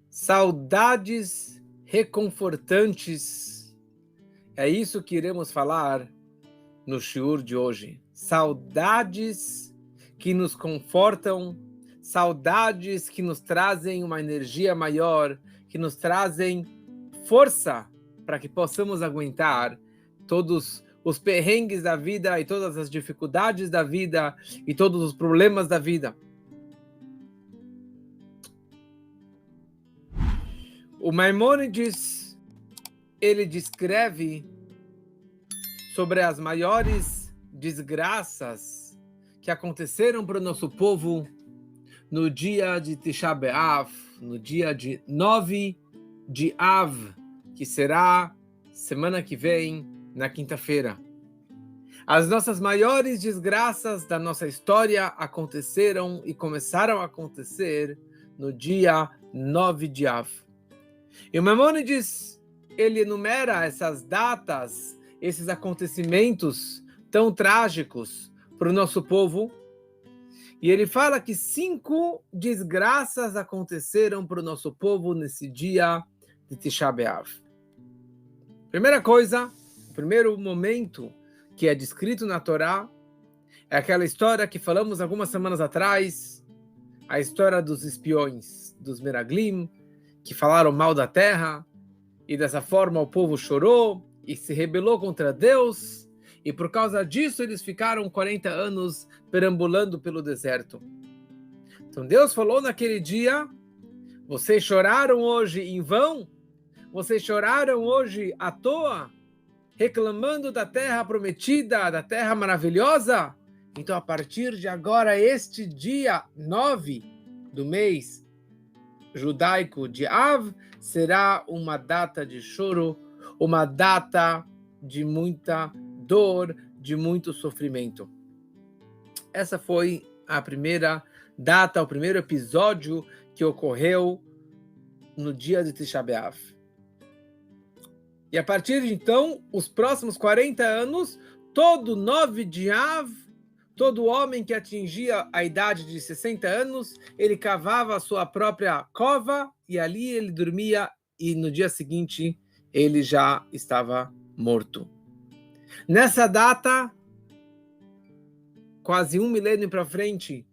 Saudades reconfortantes. É isso que iremos falar no shiur de hoje. Saudades que nos confortam, saudades que nos trazem uma energia maior, que nos trazem força para que possamos aguentar todos os perrengues da vida e todas as dificuldades da vida e todos os problemas da vida. O Maimônides, ele descreve sobre as maiores desgraças que aconteceram para o nosso povo no dia de Tisha B'Av, no dia de 9 de Av, que será semana que vem, na quinta-feira. As nossas maiores desgraças da nossa história aconteceram e começaram a acontecer no dia 9 de Av. E o Maimônides, ele enumera essas datas, esses acontecimentos tão trágicos para o nosso povo. E ele fala que 5 desgraças aconteceram para o nosso povo nesse dia de Tisha B'Av. Primeira coisa, o primeiro momento que é descrito na Torá é aquela história que falamos algumas semanas atrás, a história dos espiões, dos Meraglim, que falaram mal da terra, e dessa forma o povo chorou e se rebelou contra Deus, e por causa disso eles ficaram 40 anos perambulando pelo deserto. Então Deus falou naquele dia: vocês choraram hoje em vão? Vocês choraram hoje à toa, reclamando da terra prometida, da terra maravilhosa? Então a partir de agora, este dia 9 do mês judaico de Av será uma data de choro, uma data de muita dor, de muito sofrimento. Essa foi a primeira data, o primeiro episódio que ocorreu no dia de Tisha B'Av. E a partir de então, os próximos 40 anos, todo 9 de Av, todo homem que atingia a idade de 60 anos, ele cavava a sua própria cova e ali ele dormia e no dia seguinte ele já estava morto. Nessa data, quase 1 milênio para frente,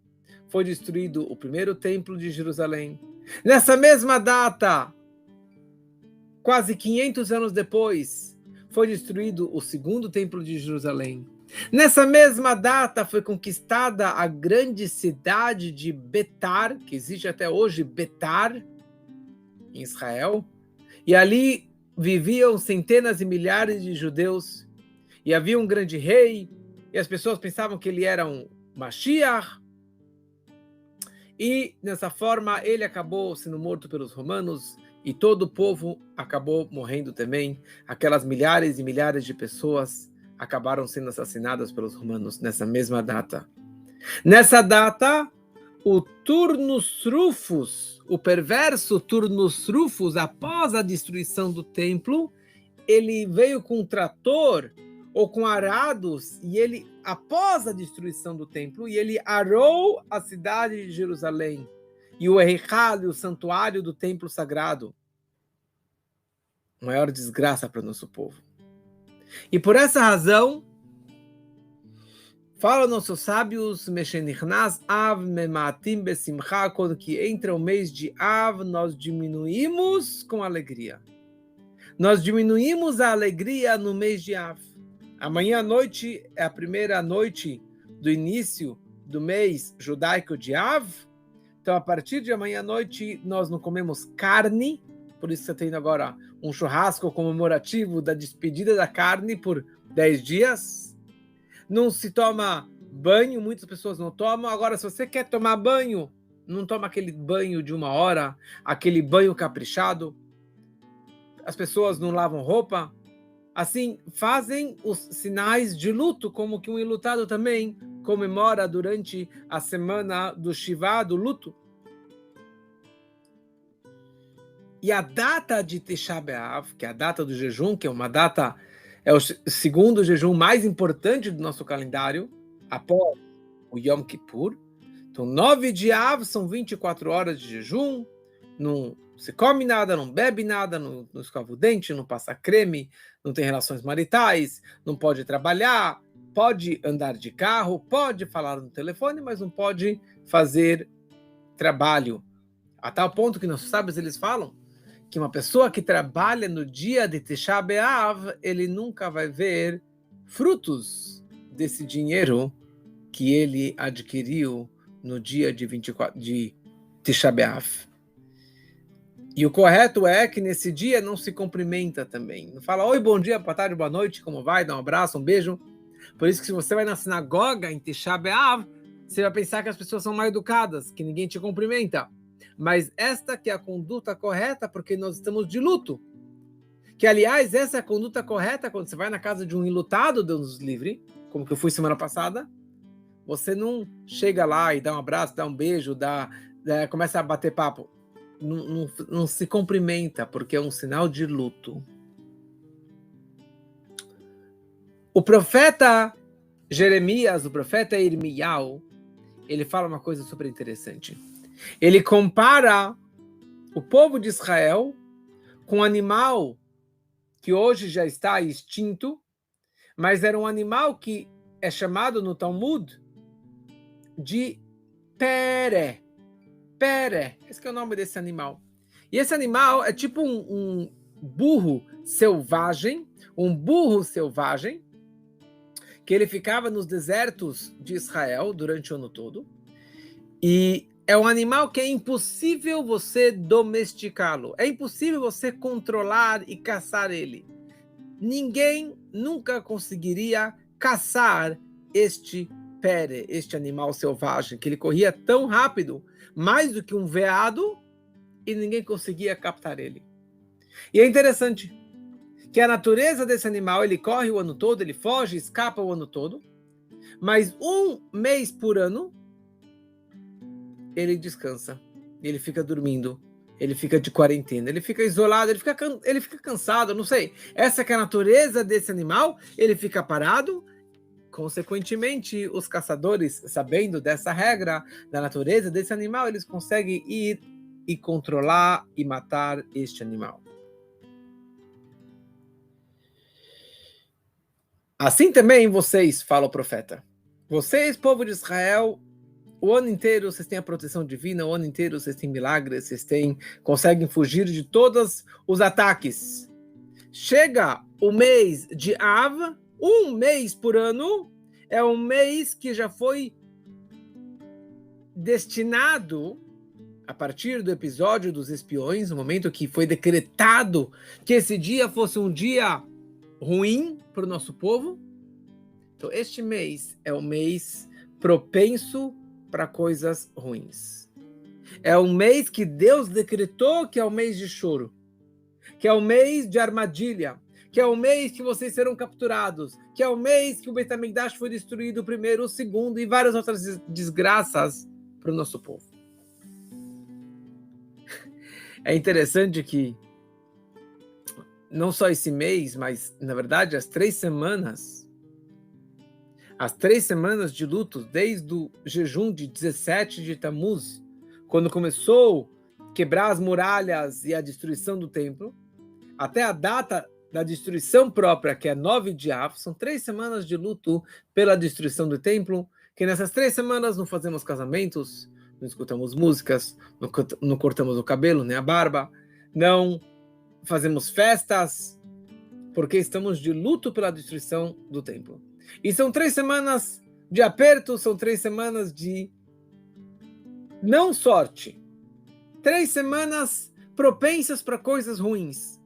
foi destruído o primeiro templo de Jerusalém. Nessa mesma data, quase 500 anos depois, foi destruído o segundo templo de Jerusalém. Nessa mesma data foi conquistada a grande cidade de Betar, que existe até hoje, Betar, em Israel, e ali viviam centenas e milhares de judeus, e havia um grande rei, e as pessoas pensavam que ele era um Mashiach, e dessa forma ele acabou sendo morto pelos romanos, e todo o povo acabou morrendo também. Aquelas milhares e milhares de pessoas acabaram sendo assassinadas pelos romanos nessa mesma data. Nessa data, o Turnus Rufus, o perverso Turnus Rufus, após a destruição do templo, ele veio com um trator ou com arados, e ele, após a destruição do templo, e ele arou a cidade de Jerusalém, e o Eichal, o santuário do templo sagrado. Maior desgraça para o nosso povo. E por essa razão, falam nossos sábios, Meshenichnas Av mematim besimcha, quando que entra o mês de Av, nós diminuímos com alegria. Nós diminuímos a alegria no mês de Av. Amanhã à noite é a primeira noite do início do mês judaico de Av. Então, a partir de amanhã à noite, nós não comemos carne. Por isso, você tem agora um churrasco comemorativo da despedida da carne por 10 dias. Não se toma banho, muitas pessoas não tomam. Agora, se você quer tomar banho, não toma aquele banho de 1 hora, aquele banho caprichado. As pessoas não lavam roupa. Assim, fazem os sinais de luto, como que um enlutado também comemora durante a semana do Shivá, do luto. E a data de Tisha B'Av, que é a data do jejum, que é uma data, é o segundo jejum mais importante do nosso calendário, após o Yom Kippur. Então, 9 de Av são 24 horas de jejum, num se come nada, não bebe nada, não escova o dente, não passa creme, não tem relações maritais, não pode trabalhar, pode andar de carro, pode falar no telefone, mas não pode fazer trabalho. A tal ponto que nossos sábios eles falam que uma pessoa que trabalha no dia de Tisha B'Av, ele nunca vai ver frutos desse dinheiro que ele adquiriu no dia de 24 de Tisha B'Av. E o correto é que nesse dia não se cumprimenta também. Não fala, oi, bom dia, boa tarde, boa noite, como vai? Dá um abraço, um beijo. Por isso que se você vai na sinagoga em Tisha B'Av, você vai pensar que as pessoas são mal educadas, que ninguém te cumprimenta. Mas esta que é a conduta correta, porque nós estamos de luto. Que, aliás, essa é a conduta correta quando você vai na casa de um enlutado, Deus nos livre, como que eu fui semana passada. Você não chega lá e dá um abraço, dá um beijo, começa a bater papo. Não se cumprimenta, porque é um sinal de luto. O profeta Jeremias, o profeta Irmiyahu, ele fala uma coisa super interessante. Ele compara o povo de Israel com um animal que hoje já está extinto, mas era um animal que é chamado no Talmud de Pere. Pere, esse é o nome desse animal. E esse animal é tipo um burro selvagem, que ele ficava nos desertos de Israel durante o ano todo. E é um animal que é impossível você domesticá-lo. É impossível você controlar e caçar ele. Ninguém nunca conseguiria caçar este pere, este animal selvagem, que ele corria tão rápido, mais do que um veado, e ninguém conseguia captar ele. E é interessante que a natureza desse animal, ele corre o ano todo, ele foge, escapa o ano todo, mas um mês por ano, ele descansa, ele fica dormindo, ele fica de quarentena, ele fica isolado, ele fica cansado, não sei. Essa que é a natureza desse animal, ele fica parado. Consequentemente, os caçadores, sabendo dessa regra, da natureza desse animal, eles conseguem ir e controlar e matar este animal. Assim também vocês, fala o profeta. Vocês, povo de Israel, o ano inteiro vocês têm a proteção divina, o ano inteiro vocês têm milagres, conseguem fugir de todos os ataques. Chega o mês de Av, um mês por ano, é um mês que já foi destinado, a partir do episódio dos espiões, no momento que foi decretado que esse dia fosse um dia ruim para o nosso povo. Então, este mês é um mês propenso para coisas ruins. É um mês que Deus decretou que é o mês de choro, que é o mês de armadilha, que é o mês que vocês serão capturados, que é o mês que o Beit HaMikdash foi destruído o primeiro, o segundo e várias outras desgraças para o nosso povo. É interessante que não só esse mês, mas, na verdade, as 3 semanas de luto, desde o jejum de 17 de Tammuz, quando começou a quebrar as muralhas e a destruição do templo, até a data da destruição própria, que é 9 de Av, são 3 semanas de luto pela destruição do templo, que nessas 3 semanas não fazemos casamentos, não escutamos músicas, não cortamos o cabelo, nem a barba, não fazemos festas, porque estamos de luto pela destruição do templo. E são 3 semanas de aperto, são 3 semanas de não sorte. 3 semanas propensas para coisas ruins.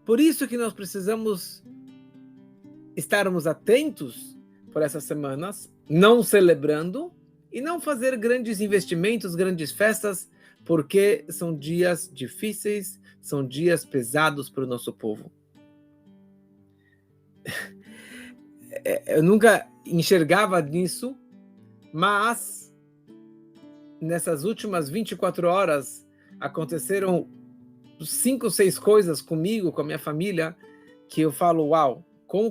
Por isso que nós precisamos estarmos atentos por essas semanas, não celebrando e não fazer grandes investimentos, grandes festas, porque são dias difíceis, são dias pesados para o nosso povo. Eu nunca enxergava nisso, mas nessas últimas 24 horas aconteceram 5, 6 coisas comigo, com a minha família, que eu falo, uau,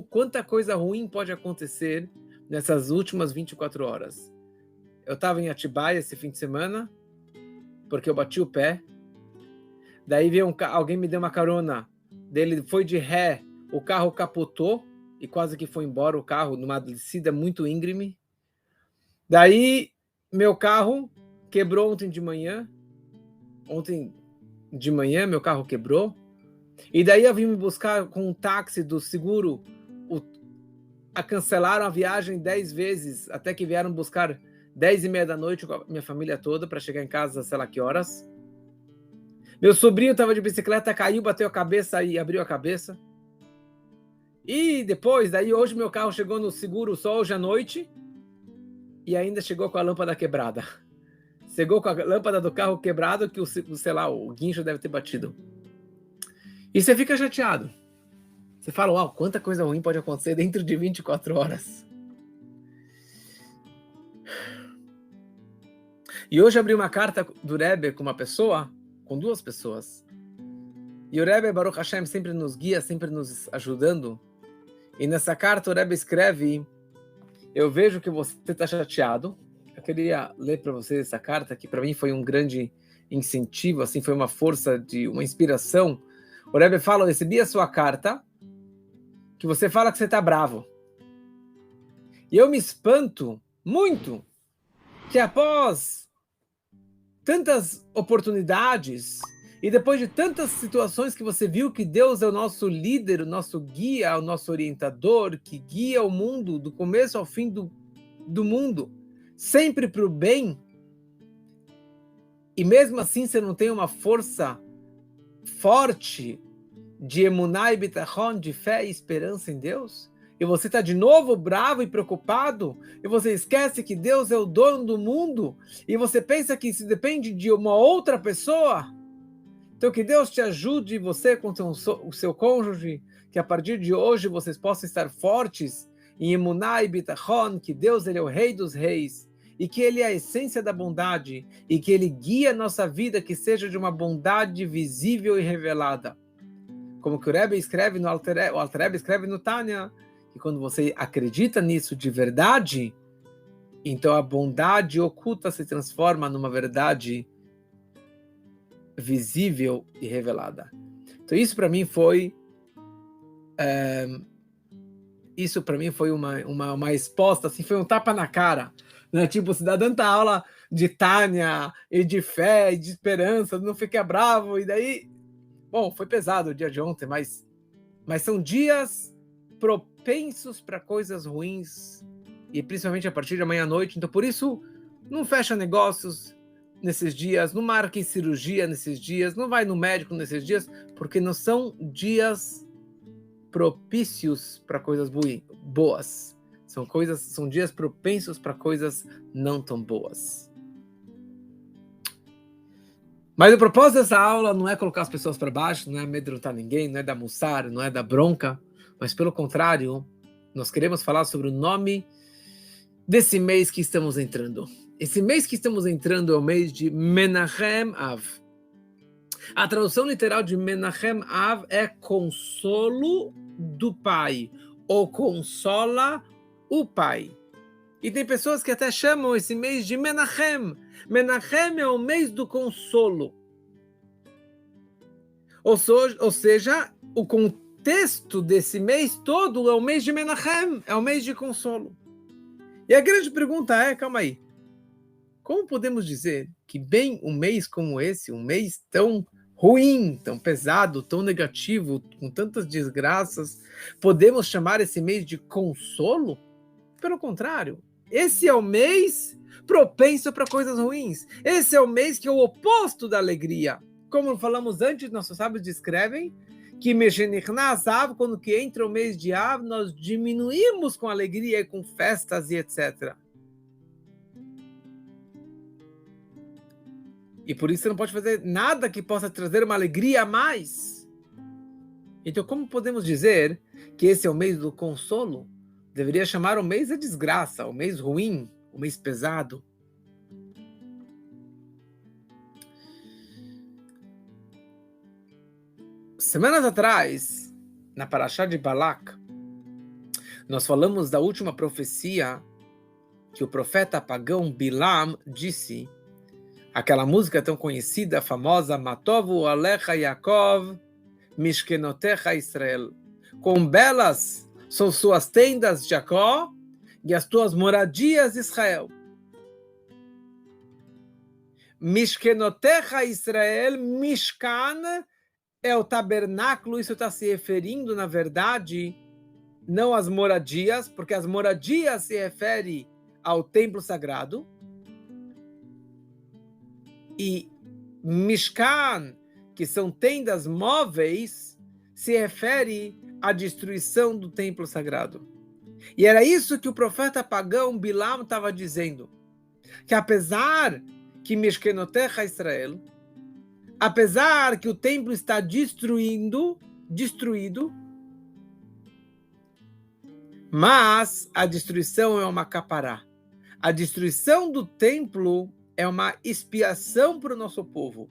quanta coisa ruim pode acontecer nessas últimas 24 horas. Eu estava em Atibaia esse fim de semana, porque eu bati o pé. Daí veio alguém me deu uma carona, dele foi de ré, o carro capotou e quase que foi embora o carro numa descida muito íngreme. Daí meu carro quebrou ontem de manhã meu carro quebrou, e daí eu vim me buscar com um táxi do seguro, cancelaram a viagem 10 vezes, até que vieram buscar 10h30 da noite com a minha família toda para chegar em casa, sei lá que horas. Meu sobrinho estava de bicicleta, caiu, bateu a cabeça e abriu a cabeça. E depois, daí hoje meu carro chegou no seguro só hoje à noite e ainda chegou com a lâmpada quebrada. Chegou com a lâmpada do carro quebrada que o guincho deve ter batido. E você fica chateado. Você fala, uau, quanta coisa ruim pode acontecer dentro de 24 horas. E hoje abri uma carta do Rebbe com 2 pessoas. E o Rebbe, Baruch Hashem, sempre nos guia, sempre nos ajudando. E nessa carta o Rebbe escreve, eu vejo que você está chateado. Eu queria ler para você essa carta, que para mim foi um grande incentivo, assim, foi uma força, uma inspiração. O Rebbe fala, eu recebi a sua carta, que você fala que você está bravo. E eu me espanto muito que após tantas oportunidades e depois de tantas situações que você viu que Deus é o nosso líder, o nosso guia, o nosso orientador, que guia o mundo do começo ao fim do mundo, sempre para o bem, e mesmo assim você não tem uma força forte de emuná e bitachon, de fé e esperança em Deus, e você está de novo bravo e preocupado, e você esquece que Deus é o dono do mundo, e você pensa que isso depende de uma outra pessoa. Então que Deus te ajude, você com o seu cônjuge, que a partir de hoje vocês possam estar fortes em emuná e bitachon, que Deus ele é o rei dos reis, e que ele é a essência da bondade, e que ele guia a nossa vida, que seja de uma bondade visível e revelada. Como que o Rebbe escreve o Alter Rebbe escreve no Tânia, que quando você acredita nisso de verdade, então a bondade oculta se transforma numa verdade visível e revelada. Então isso para mim foi uma resposta, assim, foi um tapa na cara, né? Tipo, você dá tanta aula de Tânia e de fé e de esperança, não fica bravo, e daí, bom, foi pesado o dia de ontem, mas são dias propensos para coisas ruins, e principalmente a partir de amanhã à noite. Então por isso, não fecha negócios nesses dias, não marque cirurgia nesses dias, não vai no médico nesses dias, porque não são dias propícios para coisas boas. São dias propensos para coisas não tão boas. Mas o propósito dessa aula não é colocar as pessoas para baixo, não é amedrontar ninguém, não é dar mussar, não é dar bronca, mas pelo contrário, nós queremos falar sobre o nome desse mês que estamos entrando. Esse mês que estamos entrando é o mês de Menachem Av. A tradução literal de Menachem Av é consolo do pai, ou consola o pai. E tem pessoas que até chamam esse mês de Menachem. Menachem é o mês do consolo. Ou seja, o contexto desse mês todo é o mês de Menachem, é o mês de consolo. E a grande pergunta é, calma aí, como podemos dizer que bem um mês como esse, um mês tão ruim, tão pesado, tão negativo, com tantas desgraças, podemos chamar esse mês de consolo? Pelo contrário, esse é o mês propenso para coisas ruins. Esse é o mês que é o oposto da alegria. Como falamos antes, nossos sábios descrevem que quando que entra o mês de Av, nós diminuímos com alegria e com festas e etc. E por isso você não pode fazer nada que possa trazer uma alegria a mais. Então, como podemos dizer que esse é o mês do consolo? Deveria chamar o mês da desgraça, o mês ruim, o mês pesado. Semanas atrás, na Parashá de Balak, nós falamos da última profecia que o profeta pagão Bilam disse Aquela música tão conhecida, famosa, Matovu Alecha Yaakov, Mishkenotecha Israel. Quão belas são suas tendas, Jacó, e as tuas moradias, Israel. Mishkenotecha Israel, Mishkan é o tabernáculo, isso está se referindo, na verdade, não às moradias, porque as moradias se refere ao templo sagrado, e Mishkan, que são tendas móveis, se refere à destruição do templo sagrado. E era isso que o profeta pagão Bilam estava dizendo, que apesar que Mishkenotecha Israel, apesar que o templo está destruído, mas a destruição é uma capará. A destruição do templo é uma expiação para o nosso povo.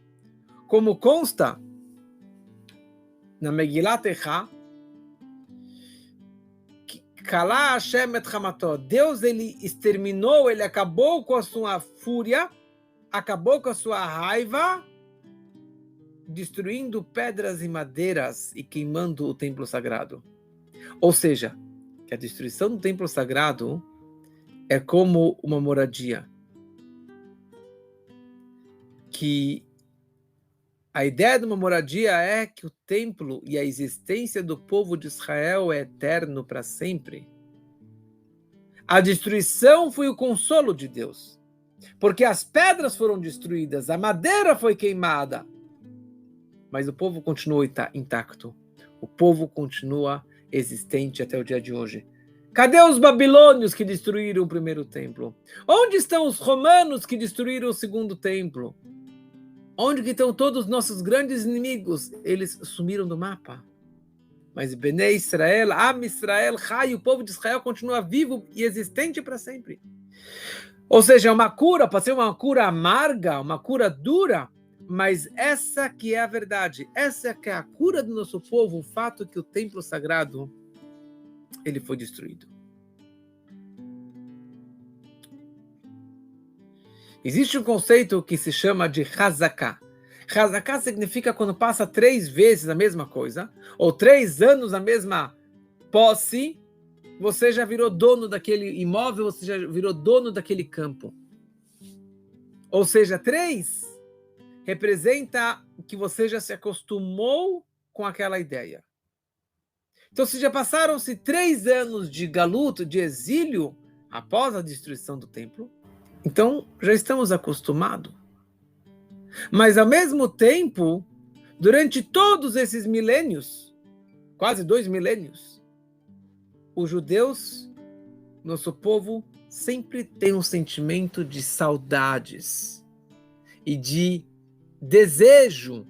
Como consta na Megilat Eicha, Kalá Hashem et Hamato, Deus ele exterminou, ele acabou com a sua fúria, acabou com a sua raiva, destruindo pedras e madeiras e queimando o templo sagrado. Ou seja, que a destruição do templo sagrado é como uma moradia. Que a ideia de uma moradia é que o templo e a existência do povo de Israel é eterno para sempre. A destruição foi o consolo de Deus, porque as pedras foram destruídas, a madeira foi queimada, mas o povo continuou intacto. O povo continua existente até o dia de hoje. Cadê os babilônios que destruíram o primeiro templo? Onde estão os romanos que destruíram o segundo templo? Onde que estão todos os nossos grandes inimigos? Eles sumiram do mapa. Mas Bnei Israel, Am Israel, Chai, o povo de Israel continua vivo e existente para sempre. Ou seja, é uma cura, pode ser uma cura amarga, uma cura dura, mas essa que é a verdade, essa que é a cura do nosso povo, o fato que o templo sagrado, ele foi destruído. Existe um conceito que se chama de Hazaká. Hazaká significa quando passa 3 vezes a mesma coisa, ou 3 anos a mesma posse, você já virou dono daquele imóvel, você já virou dono daquele campo. Ou seja, 3 representa que você já se acostumou com aquela ideia. Então, se já passaram-se 3 anos de galuto, de exílio, após a destruição do templo, então já estamos acostumados. Mas, ao mesmo tempo, durante todos esses milênios, quase 2 milênios, os judeus, nosso povo, sempre tem um sentimento de saudades e de desejo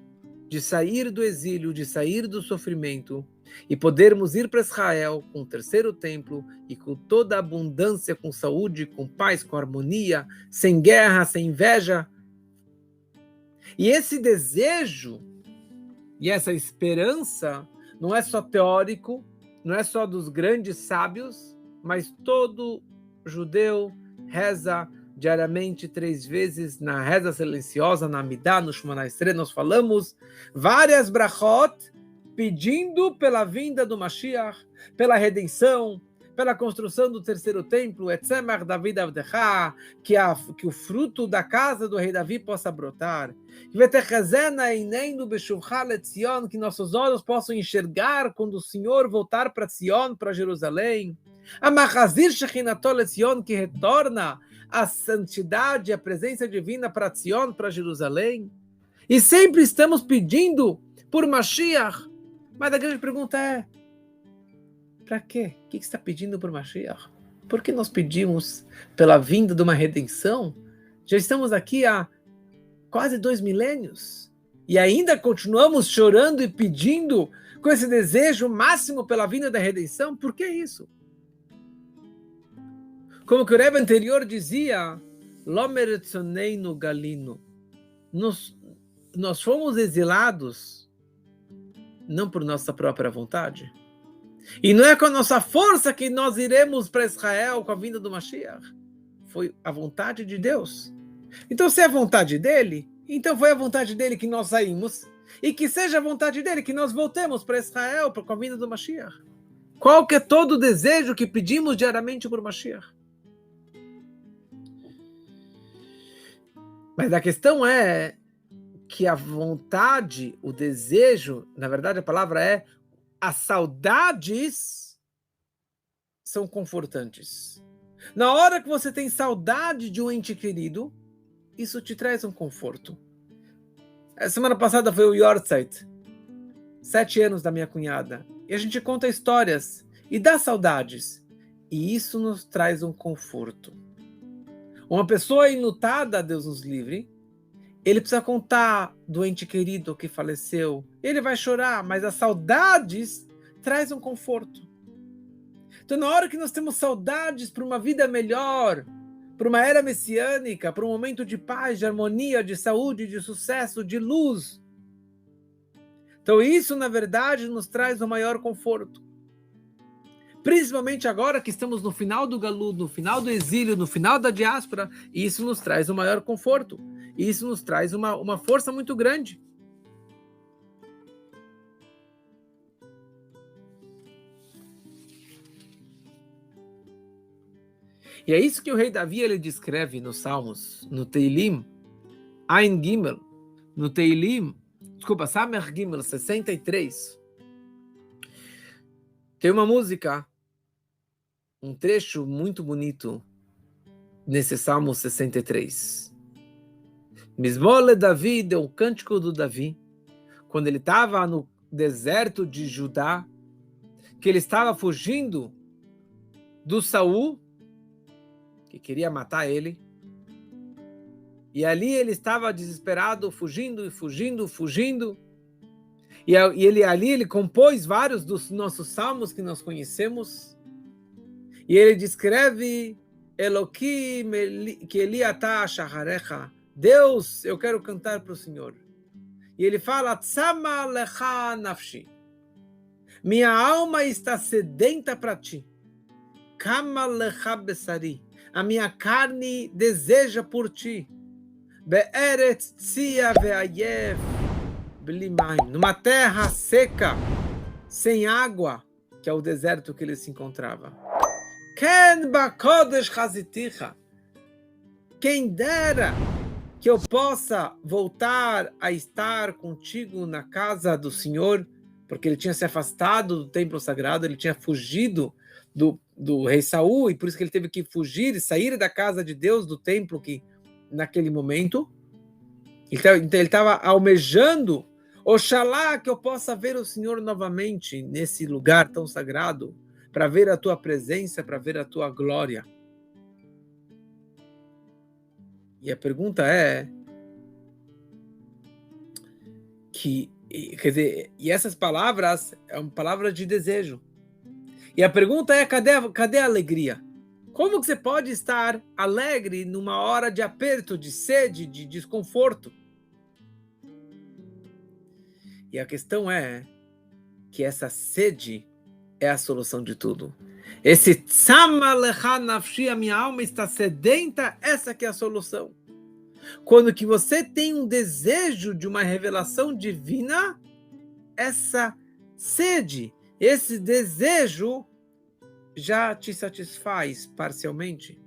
de sair do exílio, de sair do sofrimento e podermos ir para Israel com o terceiro templo e com toda a abundância, com saúde, com paz, com harmonia, sem guerra, sem inveja. E esse desejo e essa esperança não é só teórico, não é só dos grandes sábios, mas todo judeu reza diariamente 3 vezes na reza silenciosa, na Amidah, no Shemona Esrei. Nós falamos várias brachot pedindo pela vinda do Mashiach, pela redenção, pela construção do terceiro templo, Etzemach David Avdecha, que o fruto da casa do rei Davi possa brotar, que nossos olhos possam enxergar quando o Senhor voltar para Sion, para Jerusalém, que retorna a santidade, a presença divina para Sion, para Jerusalém. E sempre estamos pedindo por Mashiach. Mas a grande pergunta é, para quê? O que está pedindo por Mashiach? Por que nós pedimos pela vinda de uma redenção? Já estamos aqui há quase 2 milênios. E ainda continuamos chorando e pedindo com esse desejo máximo pela vinda da redenção? Por que isso? Como que o Rebbe anterior dizia, Lomer Tzoneinu Galino, nós fomos exilados não por nossa própria vontade. E não é com a nossa força que nós iremos para Israel com a vinda do Mashiach. Foi a vontade de Deus. Então, se é a vontade dele, então foi a vontade dele que nós saímos, e que seja a vontade dele que nós voltemos para Israel, para a vinda do Mashiach. Qual que é todo o desejo que pedimos diariamente por Mashiach? Mas a questão é que a vontade, o desejo, na verdade a palavra é, as saudades são confortantes. Na hora que você tem saudade de um ente querido, isso te traz um conforto. A semana passada foi o Yortzeit, 7 anos da minha cunhada, e a gente conta histórias e dá saudades, e isso nos traz um conforto. Uma pessoa enlutada, Deus nos livre, ele precisa contar do ente querido que faleceu, ele vai chorar, mas as saudades traz um conforto. Então, na hora que nós temos saudades para uma vida melhor, para uma era messiânica, para um momento de paz, de harmonia, de saúde, de sucesso, de luz. Então isso, na verdade, nos traz o maior conforto. Principalmente agora que estamos no final do galudo, no final do exílio, no final da diáspora, isso nos traz o maior conforto. Isso nos traz uma força muito grande. E é isso que o rei Davi ele descreve nos Salmos, no Teilim, Ein Gimel, no Teilim, Samer Gimel 63. Tem uma música, um trecho muito bonito nesse Salmo 63. Mismole Davi, deu um cântico do Davi, quando ele estava no deserto de Judá, que ele estava fugindo do Saul, que queria matar ele. E ali ele estava desesperado, fugindo. E ele compôs vários dos nossos salmos que nós conhecemos. E ele descreve Eloquim que Eliatá shaharecha. Deus, eu quero cantar para o Senhor. E ele fala Tzama lecha nafshi. Minha alma está sedenta para ti. Kama lecha besari. A minha carne deseja por ti. Be'eretz tzia ve'ayev bli mayim. Numa terra seca, sem água, que é o deserto que ele se encontrava. Ken bakodesh chaziticha. Quem dera que eu possa voltar a estar contigo na casa do Senhor, porque ele tinha se afastado do templo sagrado, ele tinha fugido do rei Saul, e por isso que ele teve que fugir e sair da casa de Deus, do templo, que naquele momento, então ele estava almejando, oxalá que eu possa ver o Senhor novamente nesse lugar tão sagrado, para ver a tua presença, para ver a tua glória. E a pergunta é e essas palavras é uma palavra de desejo. E a pergunta é, cadê a alegria? Como que você pode estar alegre numa hora de aperto, de sede, de desconforto? E a questão é que essa sede é a solução de tudo. Esse tzama lecha nafshi, a minha alma está sedenta, essa que é a solução. Quando que você tem um desejo de uma revelação divina, essa sede, esse desejo já te satisfaz parcialmente.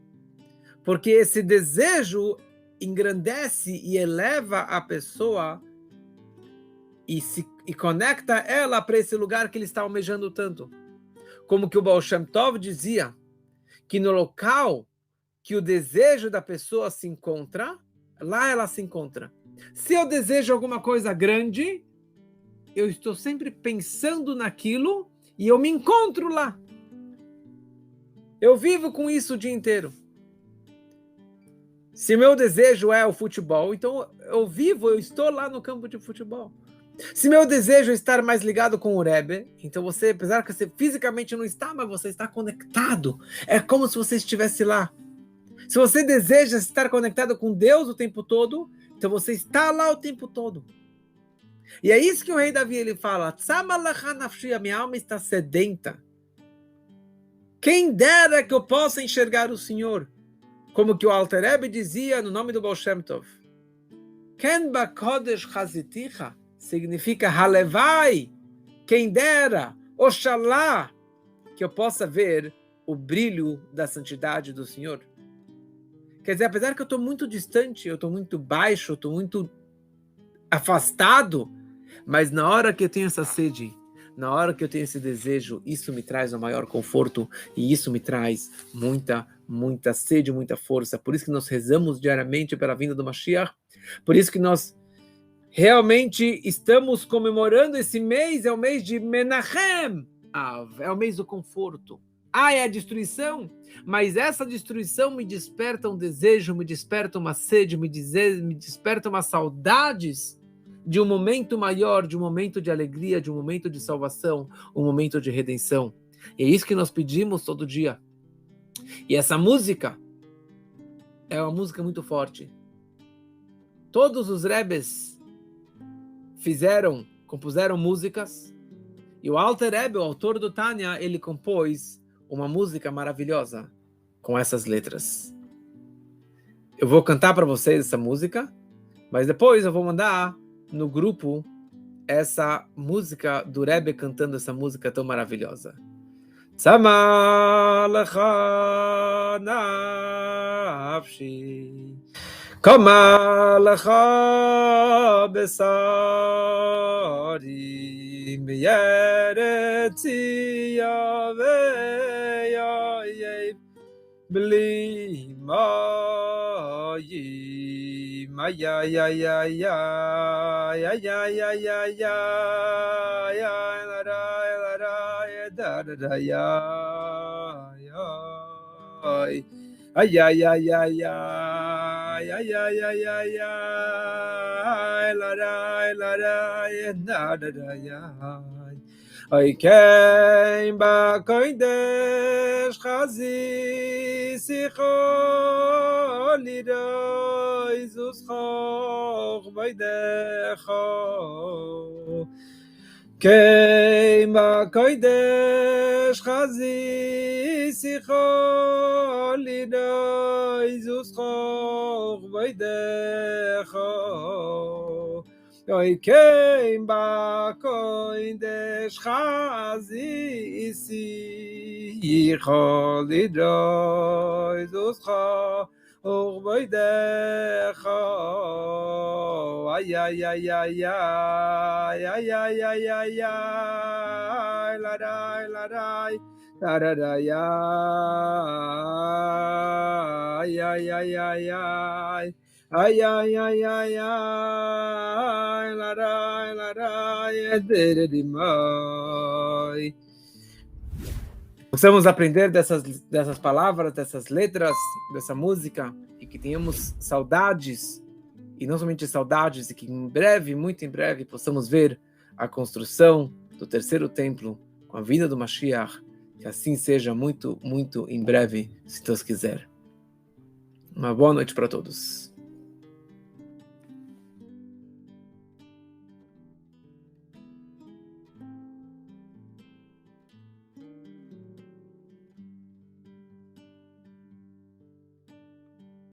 Porque esse desejo engrandece e eleva a pessoa e conecta ela para esse lugar que ele está almejando tanto. Como que o Baal Shem Tov dizia, que no local que o desejo da pessoa se encontra, lá ela se encontra. Se eu desejo alguma coisa grande, eu estou sempre pensando naquilo e eu me encontro lá. Eu vivo com isso o dia inteiro. Se meu desejo é o futebol, então eu estou lá no campo de futebol. Se meu desejo é estar mais ligado com o Rebbe, então você, apesar que você fisicamente não está, mas você está conectado. É como se você estivesse lá. Se você deseja estar conectado com Deus o tempo todo, então você está lá o tempo todo. E é isso que o rei Davi ele fala, Tzama lecha nafshi, a minha alma está sedenta. Quem dera que eu possa enxergar o Senhor. como que o Alter Rebbe dizia no nome do Baal Shem Tov. Ken bakodesh chaziticha significa halevai, quem dera, oxalá, que eu possa ver o brilho da santidade do Senhor. Quer dizer, apesar que eu estou muito distante, eu estou muito baixo, eu estou muito afastado, mas na hora que eu tenho essa sede, na hora que eu tenho esse desejo, isso me traz o maior conforto e isso me traz muita sede, muita força. Por isso que nós rezamos diariamente pela vinda do Mashiach, por isso que nós realmente estamos comemorando esse mês, é o mês de Menachem, é o mês do conforto. É a destruição, mas essa destruição me desperta um desejo, me desperta uma sede, me desperta umas saudades de um momento maior, de um momento de alegria, de um momento de salvação, um momento de redenção. E é isso que nós pedimos todo dia. E essa música é uma música muito forte. Todos os Rebes compuseram músicas, e o Alter Rebbe, o autor do Tânia, ele compôs uma música maravilhosa com essas letras. Eu vou cantar para vocês essa música, mas depois eu vou mandar no grupo essa música do Rebbe cantando essa música tão maravilhosa. Tzama lecha nafshi, kama lecha besari, meyeretz yaveyayev bli mayim, I came back in the Chazi Sichol Isus Choch Vaydecho came back in the Chazi Sichol Isus Choch Vaydecho I came back in the Chazi Sichol Isus Choch Vaydecho ay ay ay ay ay ay ay ay ay ay la dai la dai da da da ya ay ay ay ay ay ay ay ay ay ay la dai de mai. Possamos aprender dessas palavras, dessas letras, dessa música, e que tenhamos saudades, e não somente saudades, e que em breve, muito em breve, possamos ver a construção do terceiro templo com a vinda do Mashiach, que assim seja muito, muito em breve, se Deus quiser. Uma boa noite para todos.